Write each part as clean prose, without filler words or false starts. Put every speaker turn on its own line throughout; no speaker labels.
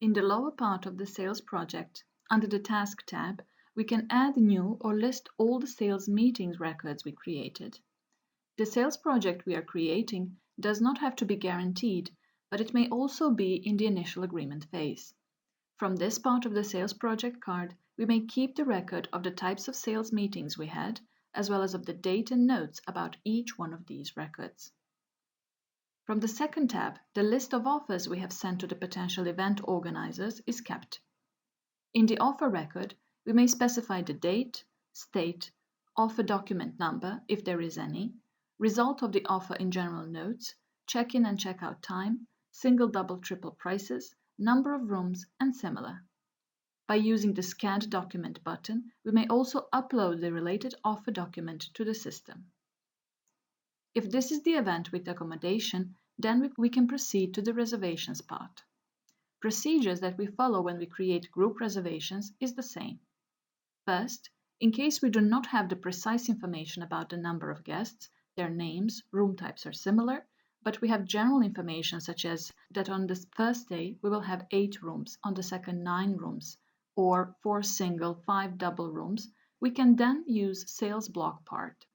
In the lower part of the sales project, under the Task tab, we can add new or list all the sales meetings records we created. The sales project we are creating does not have to be guaranteed, but it may also be in the initial agreement phase. From this part of the sales project card, we may keep the record of the types of sales meetings we had, as well as of the date and notes about each one of these records. From the second tab, the list of offers we have sent to the potential event organizers is kept. In the offer record, we may specify the date, state, offer document number, if there is any, result of the offer in general notes, check-in and check-out time, single, double, triple prices, number of rooms, and similar. By using the Scanned Document button, we may also upload the related offer document to the system. If this is the event with accommodation, then we can proceed to the reservations part. Procedures that we follow when we create group reservations is the same. First, in case we do not have the precise information about the number of guests, their names, room types are similar, but we have general information such as that on the first day we will have 8 rooms, on the second 9 rooms, or 4 single, 5 double rooms, we can then use Sales Block part.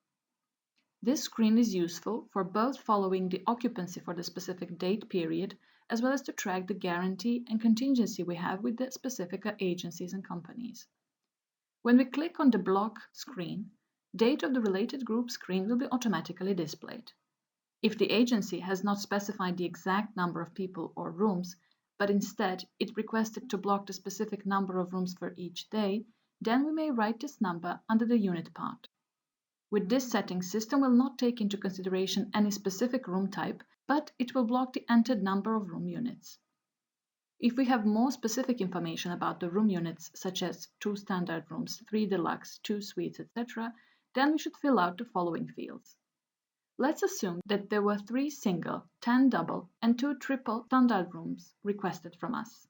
This screen is useful for both following the occupancy for the specific date period, as well as to track the guarantee and contingency we have with the specific agencies and companies. When we click on the block screen, date of the related group screen will be automatically displayed. If the agency has not specified the exact number of people or rooms, but instead it requested to block the specific number of rooms for each day, then we may write this number under the unit part. With this setting, system will not take into consideration any specific room type, but it will block the entered number of room units. If we have more specific information about the room units, such as 2 standard rooms, 3 deluxe, 2 suites, etc., then we should fill out the following fields. Let's assume that there were 3 single, 10 double, and 2 triple standard rooms requested from us.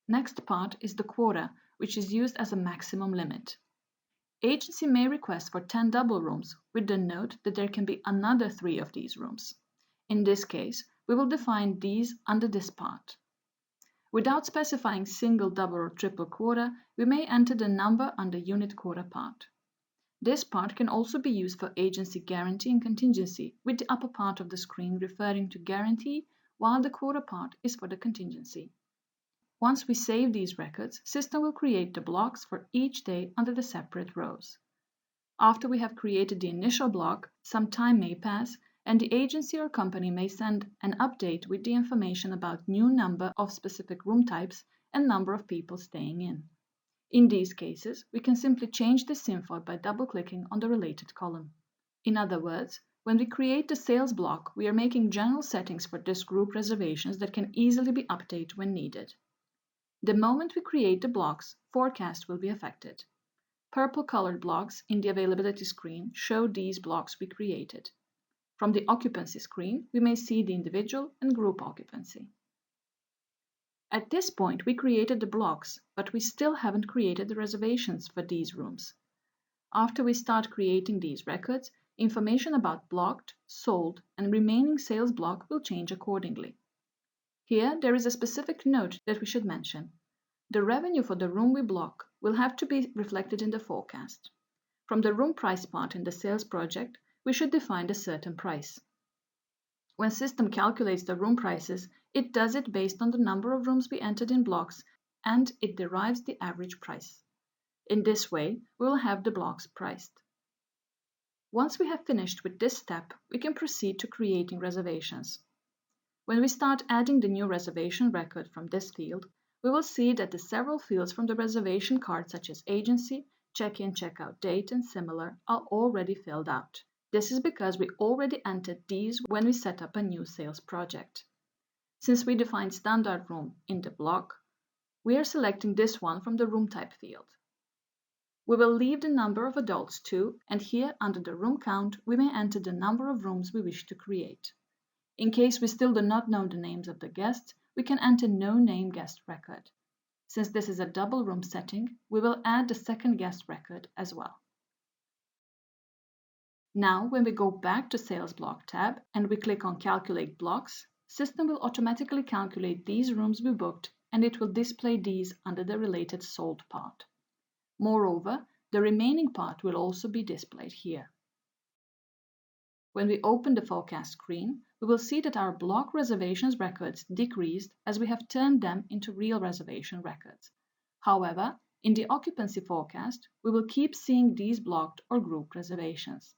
Next part is the quota, which is used as a maximum limit. Agency may request for 10 double rooms with the note that there can be another 3 of these rooms. In this case, we will define these under this part. Without specifying single, double, or triple quota, we may enter the number under unit quota part. This part can also be used for agency guarantee and contingency, with the upper part of the screen referring to guarantee, while the quota part is for the contingency. Once we save these records, system will create the blocks for each day under the separate rows. After we have created the initial block, some time may pass, and the agency or company may send an update with the information about new number of specific room types and number of people staying in. In these cases, we can simply change this info by double-clicking on the related column. In other words, when we create the sales block, we are making general settings for this group reservations that can easily be updated when needed. The moment we create the blocks, forecast will be affected. Purple-colored blocks in the availability screen show these blocks we created. From the occupancy screen, we may see the individual and group occupancy. At this point, we created the blocks, but we still haven't created the reservations for these rooms. After we start creating these records, information about blocked, sold, and remaining sales block will change accordingly. Here, there is a specific note that we should mention. The revenue for the room we block will have to be reflected in the forecast. From the room price part in the sales project, we should define a certain price. When system calculates the room prices, it does it based on the number of rooms we entered in blocks, and it derives the average price. In this way, we will have the blocks priced. Once we have finished with this step, we can proceed to creating reservations. When we start adding the new reservation record from this field, we will see that the several fields from the reservation card such as agency, check-in, check-out date, and similar are already filled out. This is because we already entered these when we set up a new sales project. Since we defined standard room in the block, we are selecting this one from the room type field. We will leave the number of adults too, and here under the room count, we may enter the number of rooms we wish to create. In case we still do not know the names of the guests, we can enter no name guest record. Since this is a double room setting, we will add the second guest record as well. Now, when we go back to Sales Block tab and we click on Calculate Blocks, system will automatically calculate these rooms we booked and it will display these under the related sold part. Moreover, the remaining part will also be displayed here. When we open the forecast screen, we will see that our block reservations records decreased as we have turned them into real reservation records. However, in the occupancy forecast, we will keep seeing these blocked or grouped reservations.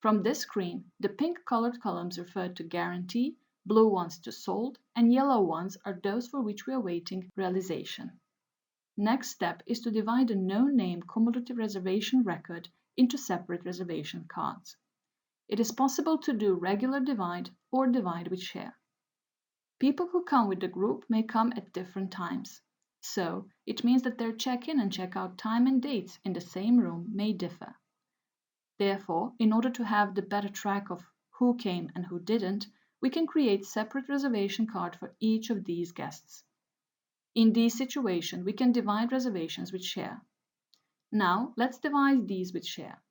From this screen, the pink-colored columns refer to guarantee, blue ones to sold, and yellow ones are those for which we are waiting realization. Next step is to divide a no-name cumulative reservation record into separate reservation cards. It is possible to do regular divide or divide with share. People who come with the group may come at different times, so it means that their check-in and check-out time and dates in the same room may differ. Therefore, in order to have the better track of who came and who didn't, we can create separate reservation cards for each of these guests. In this situation, we can divide reservations with share. Now, let's divide these with share.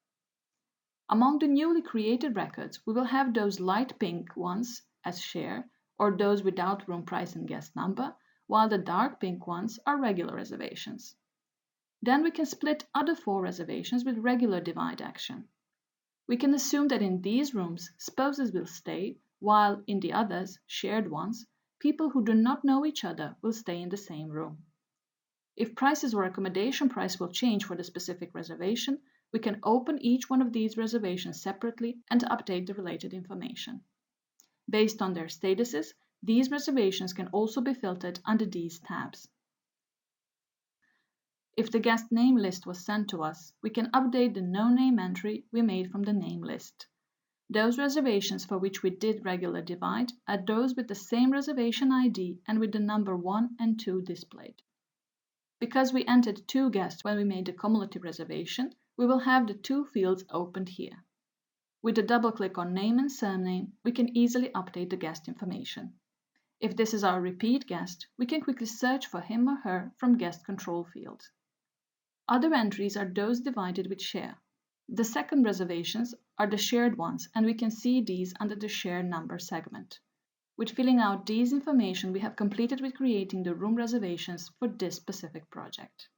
Among the newly created records, we will have those light pink ones as share, or those without room price and guest number, while the dark pink ones are regular reservations. Then we can split other 4 reservations with regular divide action. We can assume that in these rooms, spouses will stay, while in the others, shared ones, people who do not know each other will stay in the same room. If prices or accommodation price will change for the specific reservation, we can open each one of these reservations separately and update the related information. Based on their statuses, these reservations can also be filtered under these tabs. If the guest name list was sent to us, we can update the no-name entry we made from the name list. Those reservations for which we did regular divide are those with the same reservation ID and with the number 1 and 2 displayed. Because we entered 2 guests when we made the cumulative reservation, we will have the 2 fields opened here. With a double click on name and surname, we can easily update the guest information. If this is our repeat guest, we can quickly search for him or her from guest control field. Other entries are those divided with share. The second reservations are the shared ones, and we can see these under the share number segment. With filling out these information, we have completed with creating the room reservations for this specific project.